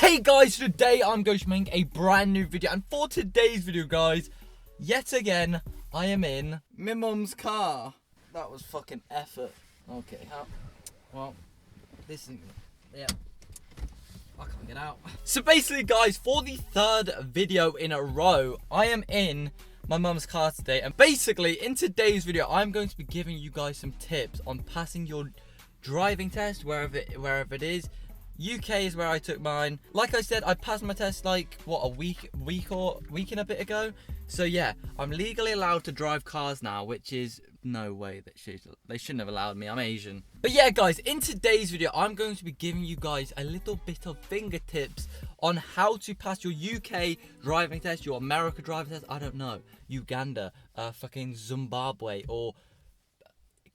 Hey guys, today I'm going to make a brand new video, and for today's video guys, yet again, I am in my mum's car. That was fucking effort. Okay, well, this is, yeah, I can't get out. So basically guys, for the third video in a row, I am in my mum's car today, and basically in today's video, I'm going to be giving you guys some tips on passing your driving test wherever it is. UK is where I took mine. Like I said, I passed my test like what, a week and a bit ago. So yeah, I'm legally allowed to drive cars now, which is no way that they shouldn't have allowed me. I'm Asian. But yeah guys, in today's video I'm going to be giving you guys a little bit of fingertips on how to pass your UK driving test, your America driving test, I don't know, Uganda, fucking Zimbabwe, or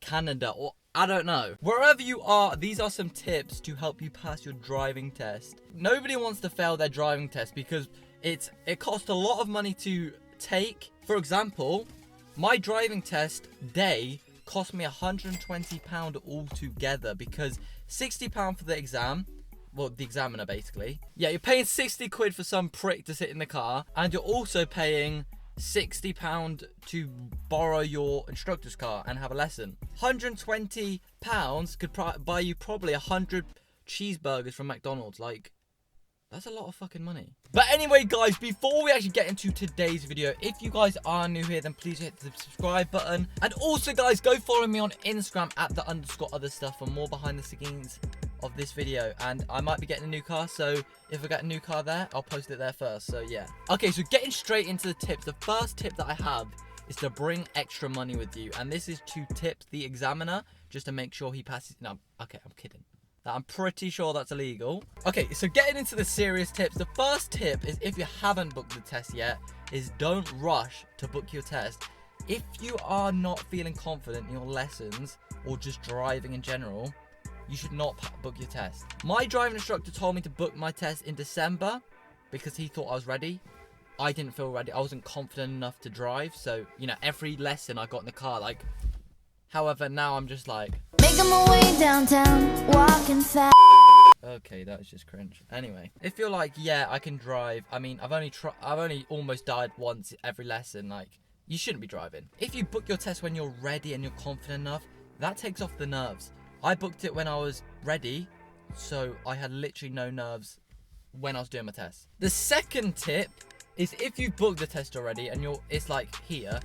Canada, or I don't know. Wherever you are, these are some tips to help you pass your driving test. Nobody wants to fail their driving test because it costs a lot of money to take. For example, my driving test day cost me £120 altogether because £60 for the exam, well, the examiner basically. Yeah, you're paying 60 quid for some prick to sit in the car, and you're also paying £60 to borrow your instructor's car and have a lesson. £120 could buy you probably 100 cheeseburgers from McDonald's. Like, that's a lot of fucking money. But anyway guys, before we actually get into today's video, if you guys are new here, then please hit the subscribe button. And also guys, go follow me on Instagram at @_OtherStuff for more behind the scenes of this video. And I might be getting a new car, so if I get a new car there, I'll post it there first. So yeah. Okay, so getting straight into the tips. The first tip that I have is to bring extra money with you, and this is to tip the examiner just to make sure he passes. No, okay, I'm kidding. I'm pretty sure that's illegal. Okay, so getting into the serious tips. The first tip is, if you haven't booked the test yet, is don't rush to book your test. If you are not feeling confident in your lessons or just driving in general, you should not book your test. My driving instructor told me to book my test in December because he thought I was ready. I didn't feel ready. I wasn't confident enough to drive. So, you know, every lesson I got in the car, like, however, now I'm just like, making my way downtown, walking fast. Okay, that was just cringe. Anyway, if you're like, yeah, I can drive. I mean, I've only almost died once every lesson. Like, you shouldn't be driving. If you book your test when you're ready and you're confident enough, that takes off the nerves. I booked it when I was ready, so I had literally no nerves when I was doing my test. The second tip is, if you booked the test already and it's like here.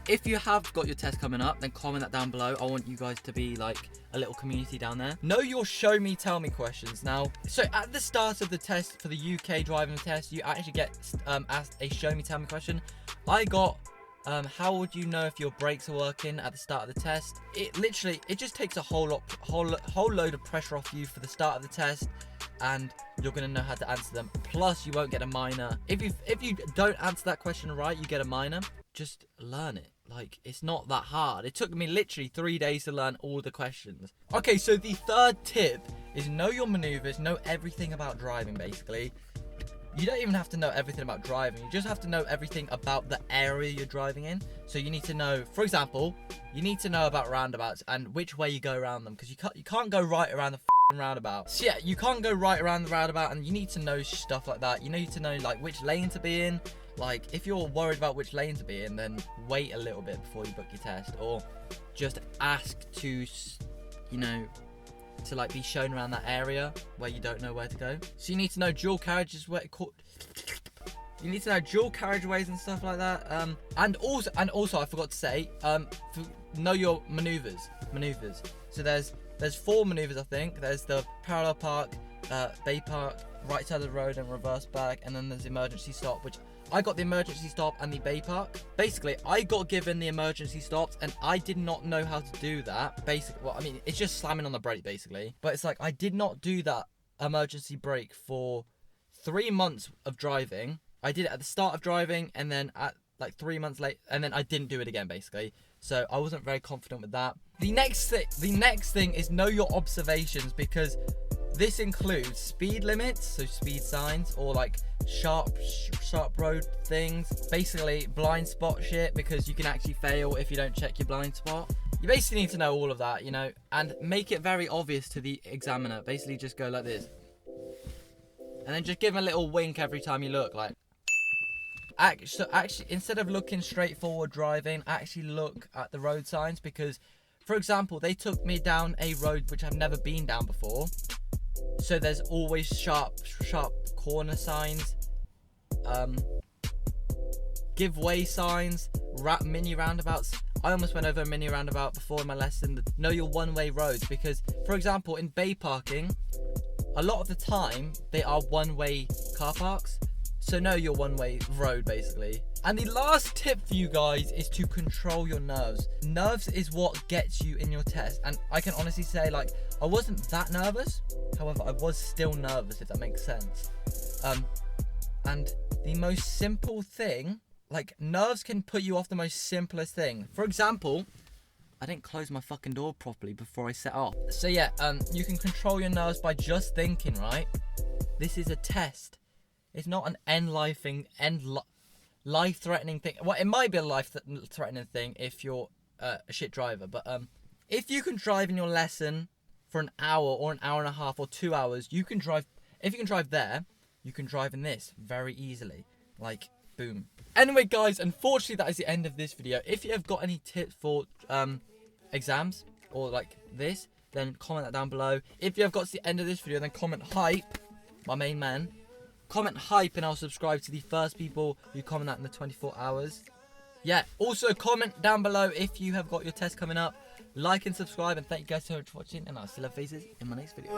If you have got your test coming up, then comment that down below. I want you guys to be like a little community down there. Know your show me, tell me questions. Now, so at the start of the test for the UK driving test, you actually get asked a show me, tell me question. I got, how would you know if your brakes are working at the start of the test? It just takes a whole load of pressure off you for the start of the test, and you're gonna know how to answer them. Plus, you won't get a minor. If you don't answer that question right, you get a minor. Just learn it. Like, it's not that hard. It took me literally 3 days to learn all the questions. Okay, so the third tip is know your maneuvers, know everything about driving, basically. You don't even have to know everything about driving. You just have to know everything about the area you're driving in. So you need to know, for example, you need to know about roundabouts and which way you go around them, because you can't go right around the roundabout. So yeah, you can't go right around the roundabout, and you need to know stuff like that. You need to know like which lane to be in. Like, if you're worried about which lane to be in, then wait a little bit before you book your test, or just ask to, you know, to like be shown around that area where you don't know where to go. So you need to know dual carriages, you need to know dual carriageways and stuff like that. And also I forgot to say, know your maneuvers. So there's 4 maneuvers, I think. There's the parallel park, bay park, right side of the road and reverse back, and then there's emergency stop, which I got the emergency stop and the bay park. Basically, I got given the emergency stops, and I did not know how to do that. Basically, well, I mean, it's just slamming on the brake, basically. But it's like, I did not do that emergency brake for 3 months of driving. I did it at the start of driving, and then at like 3 months late, and then I didn't do it again, basically. So I wasn't very confident with that. The next thing is know your observations, because this includes speed limits, so speed signs, or like sharp road things. Basically, blind spot shit, because you can actually fail if you don't check your blind spot. You basically need to know all of that, you know, and make it very obvious to the examiner. Basically, just go like this. And then just give him a little wink every time you look, like. Actually, instead of looking straight forward driving, actually look at the road signs, because, for example, they took me down a road which I've never been down before. So there's always sharp corner signs, give way signs, mini roundabouts. I almost went over a mini roundabout before in my lesson. Know your one-way roads, because, for example, in bay parking, a lot of the time they are one-way car parks. So know your one-way road, basically. And the last tip for you guys is to control your nerves. Nerves is what gets you in your test. And I can honestly say, like, I wasn't that nervous. However, I was still nervous, if that makes sense. And the most simple thing, like, nerves can put you off the most simplest thing. For example, I didn't close my fucking door properly before I set off. So yeah, you can control your nerves by just thinking, right? This is a test. It's not an life-threatening thing. Well, it might be a life-threatening thing if you're a shit driver. But if you can drive in your lesson for an hour or an hour and a half or 2 hours, you can drive. If you can drive there, you can drive in this very easily. Like, boom. Anyway, guys, unfortunately, that is the end of this video. If you have got any tips for exams or like this, then comment that down below. If you have got to the end of this video, then comment hype, my main man. Comment hype and I'll subscribe to the first people who comment that in the 24 hours. Yeah, also comment down below if you have got your test coming up. Like and subscribe, and thank you guys so much for watching, and I'll see you faces in my next video.